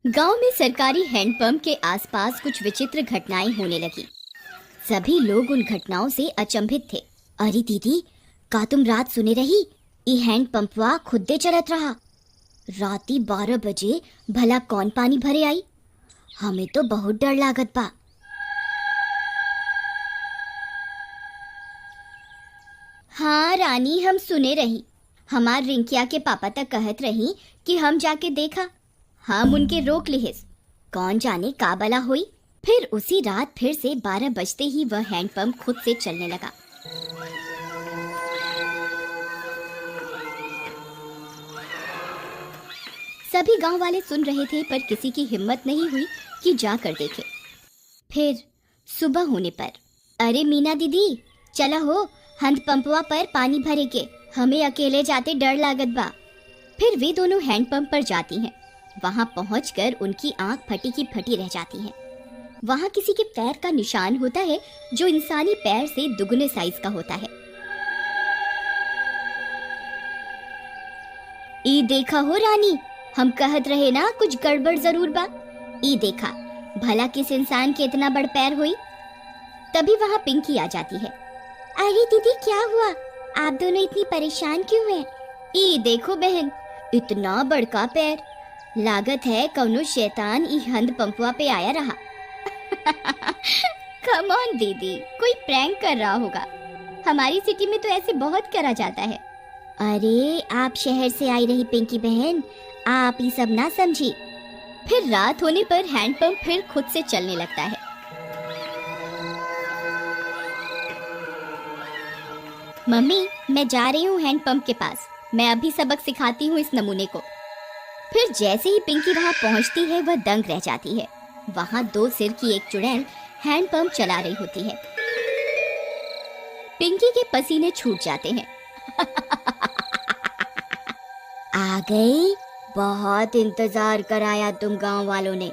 गांव में सरकारी हैंडपंप के आसपास कुछ विचित्र घटनाएं होने लगी। सभी लोग उन घटनाओं से अचंभित थे। अरे दीदी, का तुम रात सुने रही? ई हैंडपंपवा खुदे चलत रहा। राती 12 बजे भला कौन पानी भरे आई? हमें तो बहुत डर लागत बा। हाँ रानी, हम सुने रही। हमार रिंकिया के पापा तक कहत रही कि हम जाके देखा। हम उनके रोक लिहिस। कौन जाने का बला हुई। फिर उसी रात फिर से 12 बजते ही वह हैंडपंप खुद से चलने लगा। सभी गांव वाले सुन रहे थे, पर किसी की हिम्मत नहीं हुई कि जाकर देखे। फिर सुबह होने पर, अरे मीना दीदी, चला हो, हैंडपंपवा पर पानी भरे के। हमें अकेले जाते डर लागत बा। फिर वे दोनों हैंडपंप पर जाती हैं। वहां पहुंचकर उनकी आंख फटी की फटी रह जाती है। वहां किसी के पैर का निशान होता है जो इंसानी पैर से दुगने साइज का होता है। ई देखा हो रानी, हम कहत रहे ना कुछ गड़बड़ जरूर बा। ई देखा, भला किस इंसान के इतना बड़ पैर हुई। तभी वहां पिंकी आ जाती है। अरे दीदी, क्या हुआ? आप दोनों इतनी परेशान क्यों हैं? ई देखो बहन, इतना बड़का पैर। लागत है कौनो शैतान ई हैंडपंपवा पे आया रहा। कम ऑन दीदी, कोई प्रैंक कर रहा होगा। हमारी सिटी में तो ऐसे बहुत करा जाता है। अरे आप शहर से आई रही पिंकी बहन, आप ये सब ना समझी। फिर रात होने पर हैंडपंप फिर खुद से चलने लगता है। मम्मी, मैं जा रही हूँ हैंडपंप के पास। मैं अभी सबक सिखाती हूँ इस नमूने को। फिर जैसे ही पिंकी वहां पहुंचती है, वह दंग रह जाती है। वहां 2 सिर की एक चुड़ैल हैंडपंप चला रही होती है। पिंकी के पसीने छूट जाते हैं। आ गई? बहुत इंतजार कराया तुम गांव वालों ने।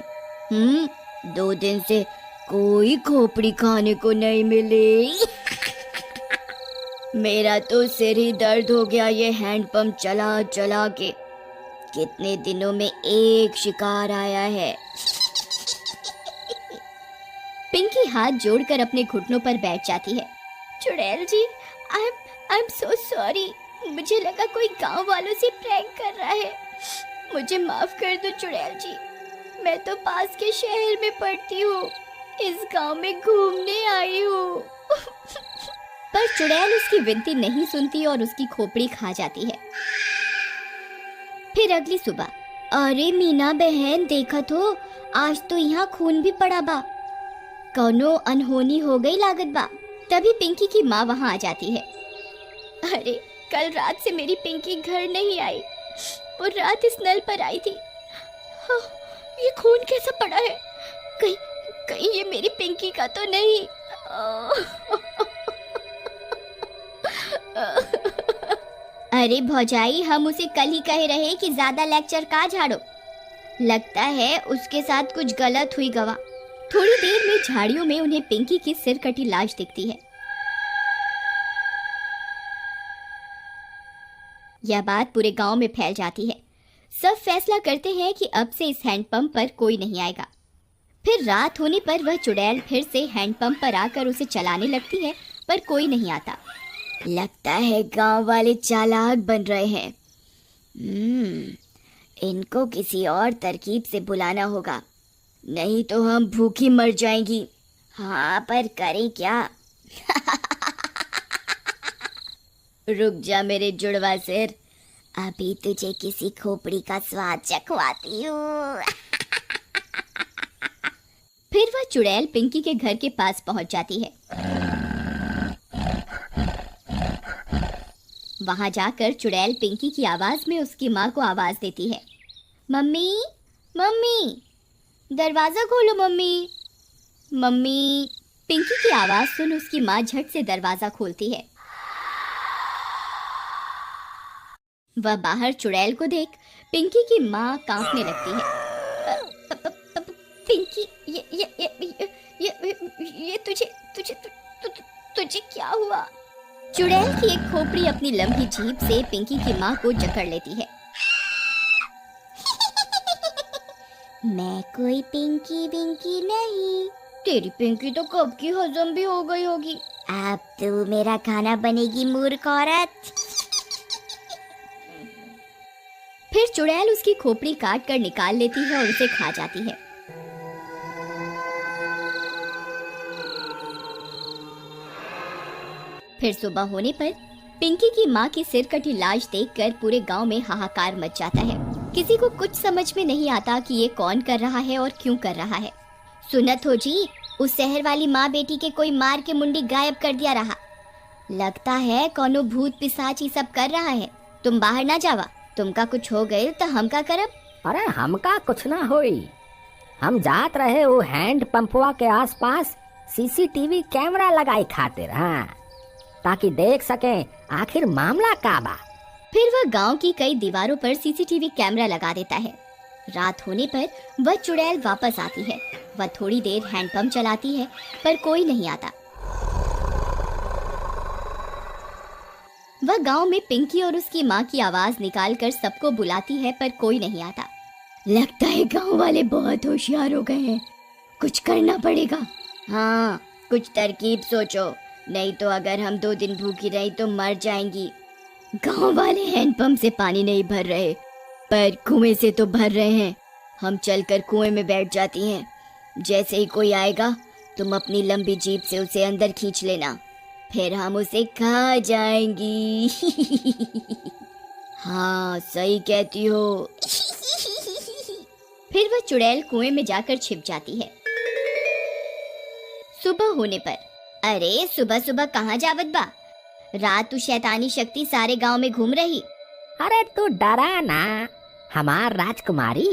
2 दिन से कोई खोपड़ी खाने को नहीं मिली। मेरा तो सिर ही दर्द हो गया ये हैंडपंप चला चला के। कितने दिनों में एक शिकार आया है। पिंकी हाथ जोड़कर अपने घुटनों पर बैठ जाती है। चुड़ैल जी, आई एम सो सॉरी। मुझे लगा कोई गांव वालों से प्रैंक कर रहा है। मुझे माफ कर दो चुड़ैल जी। मैं तो पास के शहर में पढ़ती हूँ, इस गांव में घूमने आई हूँ। पर चुड़ैल उसकी विनती नहीं सुनती और उसकी खोपड़ी खा जाती है। फिर अगली सुबह, अरे मीना बहन, देखत हो, आज तो यहाँ खून भी पड़ा बा। कौनो अनहोनी हो गई लागत बा। तभी पिंकी की माँ वहाँ आ जाती है। अरे कल रात से मेरी पिंकी घर नहीं आई। वो रात इस नल पर आई थी। हाँ, ये खून कैसा पड़ा है? कहीं ये मेरी पिंकी का तो नहीं। अरे भौजाई, हम उसे कल ही कहे रहे कि ज्यादा लेक्चर का झाड़ो। लगता है उसके साथ कुछ गलत हुई गवा। थोड़ी देर में झाड़ियों में उन्हें पिंकी की सिर कटी लाश दिखती है। यह बात पूरे गांव में फैल जाती है। सब फैसला करते हैं कि अब से इस हैंडपंप पर कोई नहीं आएगा। फिर रात होने पर वह चुड़ैल फिर से हैंडपंप पर आकर उसे चलाने लगती है, पर कोई नहीं आता। लगता है गांव वाले चालाक बन रहे हैं। इनको किसी और तरकीब से बुलाना होगा, नहीं तो हम भूखी मर जाएंगी। हाँ, पर करें क्या? रुक जा मेरे जुड़वा सिर, अभी तुझे किसी खोपड़ी का स्वाद चखवाती हूँ। फिर वह चुड़ैल पिंकी के घर के पास पहुंच जाती है। वहां जाकर चुड़ैल पिंकी की आवाज में उसकी माँ को आवाज देती है। मम्मी, मम्मी, दरवाजा खोलो मम्मी। मम्मी। पिंकी की आवाज सुन उसकी माँ झट से दरवाजा खोलती है। वह बाहर चुड़ैल को देख पिंकी की माँ कांपने लगती है। पिंकी, ये तुझे क्या हुआ? चुड़ैल की एक खोपड़ी अपनी लंबी जीभ से पिंकी की माँ को जकड़ लेती है। मैं कोई पिंकी विंकी नहीं। तेरी पिंकी तो कब की हजम भी हो गई होगी। अब तू मेरा खाना बनेगी मूर्ख औरत। फिर चुड़ैल उसकी खोपड़ी काट कर निकाल लेती है और उसे खा जाती है। फिर सुबह होने पर पिंकी की माँ की सिर कटी लाश देखकर पूरे गांव में हाहाकार मच जाता है। किसी को कुछ समझ में नहीं आता कि ये कौन कर रहा है और क्यों कर रहा है। सुनत हो जी, उस शहर वाली माँ बेटी के कोई मार के मुंडी गायब कर दिया रहा। लगता है कोनो भूत पिशाच ही सब कर रहा है। तुम बाहर ना जावा, तुमका कुछ हो गए तो हम का करब? अरे हमका कुछ ना होई। हम जात रहे वो हैंड पंपवा के आसपास सीसीटीवी कैमरा लगाई खातिर, हाँ, ताकि देख सके आखिर मामला का बा। फिर वह गांव की कई दीवारों पर सीसीटीवी कैमरा लगा देता है। रात होने पर वह चुड़ैल वापस आती है। वह थोड़ी देर हैंडपंप चलाती है पर कोई नहीं आता। वह गांव में पिंकी और उसकी माँ की आवाज निकालकर सबको बुलाती है पर कोई नहीं आता। लगता है गांव वाले बहुत होशियार हो गए हैं, कुछ करना पड़ेगा। हाँ, कुछ तरकीब सोचो, नहीं तो अगर हम 2 दिन भूखी रही तो मर जाएंगी। गांव वाले हैंडपंप से पानी नहीं भर रहे पर कुएं से तो भर रहे हैं। हम चलकर कुएं में बैठ जाती हैं। जैसे ही कोई आएगा तुम अपनी लंबी जीभ से उसे अंदर खींच लेना, फिर हम उसे खा जाएंगी। हाँ, सही कहती हो। फिर वह चुड़ैल कुएं में जाकर छिप जाती है। सुबह होने पर, अरे सुबह सुबह कहाँ जावत बा? रात तू शैतानी शक्ति सारे गांव में घूम रही। अरे तू डरा ना हमार राजकुमारी,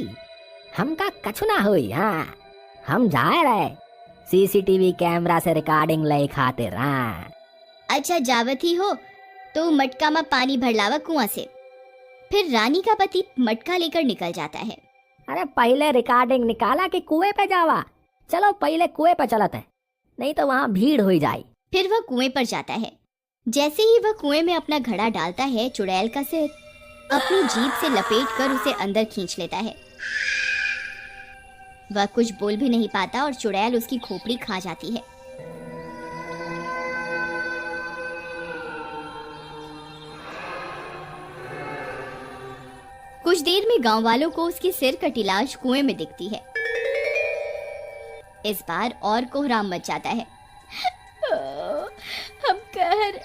हमका कछु ना हुई। हाँ, हम जा रहे सीसीटीवी कैमरा से रिकॉर्डिंग ले खातिर। हाँ, अच्छा जावत ही हो तो मटका में पानी भर लावा कुआं से। फिर रानी का पति मटका लेकर निकल जाता है। अरे पहले रिकॉर्डिंग निकाला कि कुएं पे जावा? चलो पहले कुएं पे चलते हैं, नहीं तो वहाँ भीड़ हो जाए। फिर वह कुएं पर जाता है। जैसे ही वह कुएं में अपना घड़ा डालता है, चुड़ैल का सिर अपनी जीभ से लपेटकर उसे अंदर खींच लेता है। वह कुछ बोल भी नहीं पाता और चुड़ैल उसकी खोपड़ी खा जाती है। कुछ देर में गांव वालों को उसकी सिर कटी लाश कुएं में दिखती है। इस बार और कोहराम मच जाता है। हम कहर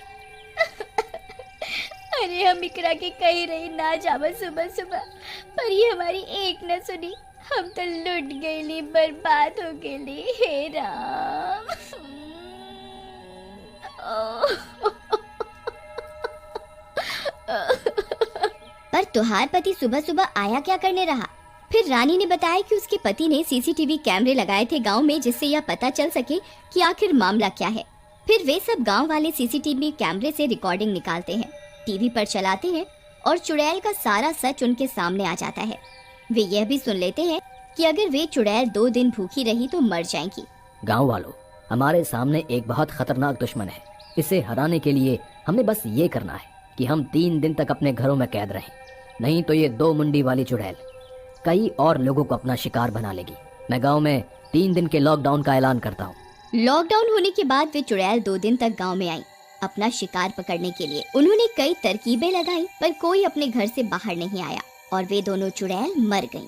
अरे हम इकरा के कही रही ना जावा सुबह सुबह, पर ये हमारी एक न सुनी। हम तो लुट गईली, बर्बाद हो गईली। हे राम। पर तुहार पति सुबह सुबह आया क्या करने रहा? फिर रानी ने बताया कि उसके पति ने सीसीटीवी कैमरे लगाए थे गांव में, जिससे यह पता चल सके कि आखिर मामला क्या है। फिर वे सब गांव वाले सीसीटीवी कैमरे से रिकॉर्डिंग निकालते हैं, टीवी पर चलाते हैं और चुड़ैल का सारा सच उनके सामने आ जाता है। वे यह भी सुन लेते हैं कि अगर वे चुड़ैल 2 दिन भूखी रही तो मर जाएंगी। गांव वालों, हमारे सामने एक बहुत खतरनाक दुश्मन है। इसे हराने के लिए हमें बस ये करना है कि हम 3 दिन तक अपने घरों में कैद रहें, नहीं तो ये 2 मुंडी वाली चुड़ैल कई और लोगों को अपना शिकार बना लेगी। मैं गांव में 3 दिन के लॉकडाउन का ऐलान करता हूँ। लॉकडाउन होने के बाद वे चुड़ैल 2 दिन तक गांव में आई अपना शिकार पकड़ने के लिए। उन्होंने कई तरकीबें लगाई पर कोई अपने घर से बाहर नहीं आया और वे दोनों चुड़ैल मर गईं।